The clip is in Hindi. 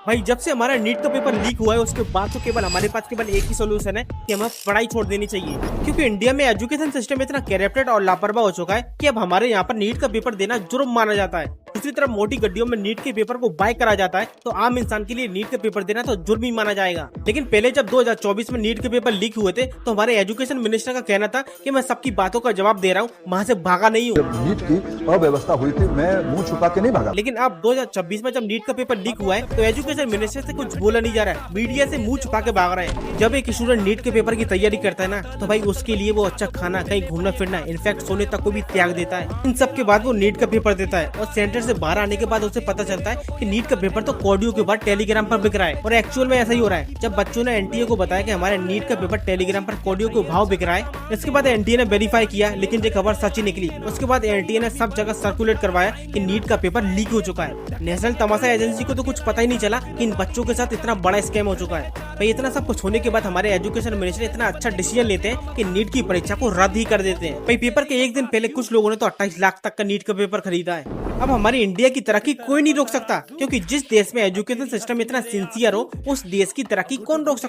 भाई जब से हमारा नीट का पेपर लीक हुआ है उसके बाद तो केवल हमारे पास केवल एक ही सोल्यूशन है कि हमें पढ़ाई छोड़ देनी चाहिए, क्योंकि इंडिया में एजुकेशन सिस्टम इतना करप्टेड और लापरवाह हो चुका है कि अब हमारे यहाँ पर नीट का पेपर देना जुर्म माना जाता है। दूसरी तरफ मोटी गड्डियों में नीट के पेपर को बाय करा जाता है, तो आम इंसान के लिए नीट का पेपर देना तो जुर्म ही माना जाएगा। लेकिन पहले जब 2024 में नीट के पेपर लीक हुए थे तो हमारे एजुकेशन मिनिस्टर का कहना था कि मैं सबकी बातों का जवाब दे रहा हूँ, वहाँ से भागा नहीं हूँ। जब नीट की अव्यवस्था हुई थी मैं मुंह छुपा के नहीं भागा। लेकिन अब 2026 में जब नीट का पेपर लीक हुआ है तो एजुकेशन मिनिस्टर से कुछ बोला नहीं जा रहा है, मीडिया से मुंह छुपा के भाग रहे हैं। जब एक स्टूडेंट नीट के पेपर की तैयारी करता है ना तो भाई उसके लिए वो अच्छा खाना, कहीं घूमना फिरना, इनफैक्ट सोने तक को भी त्याग देता है। इन सब के बाद वो नीट का पेपर देता है और सेंटर से बाहर आने के बाद उसे पता चलता है कि नीट का पेपर तो ऑडियो के बाद टेलीग्राम पर बिक रहा है। और एक्चुअल में ऐसा ही हो रहा है। जब बच्चों ने एनटीए को बताया कि हमारे नीट का पेपर टेलीग्राम पर ऑडियो के भाव बिक रहा है, इसके बाद एनटीए ने वेरीफाई किया, लेकिन ये खबर सच ही निकली। उसके बाद एनटीए ने सब जगह सर्कुलेट करवाया कि नीट का पेपर लीक हो चुका है। नेशनल तमाशा एजेंसी को तो कुछ पता ही नहीं चला कि इन बच्चों के साथ इतना बड़ा स्कैम हो चुका है। भाई इतना सब कुछ होने के बाद हमारे एजुकेशन मिनिस्टर इतना अच्छा डिसीजन लेते हैं कि नीट की परीक्षा को रद्द ही कर देते हैं। भाई पेपर के एक दिन पहले कुछ लोगों ने तो 28 लाख तक का नीट का पेपर खरीदा है। अब हमारी इंडिया की तरक्की कोई नहीं रोक सकता, क्योंकि जिस देश में एजुकेशन सिस्टम इतना सिंसियर हो उस देश की तरक्की कौन रोक सकता है।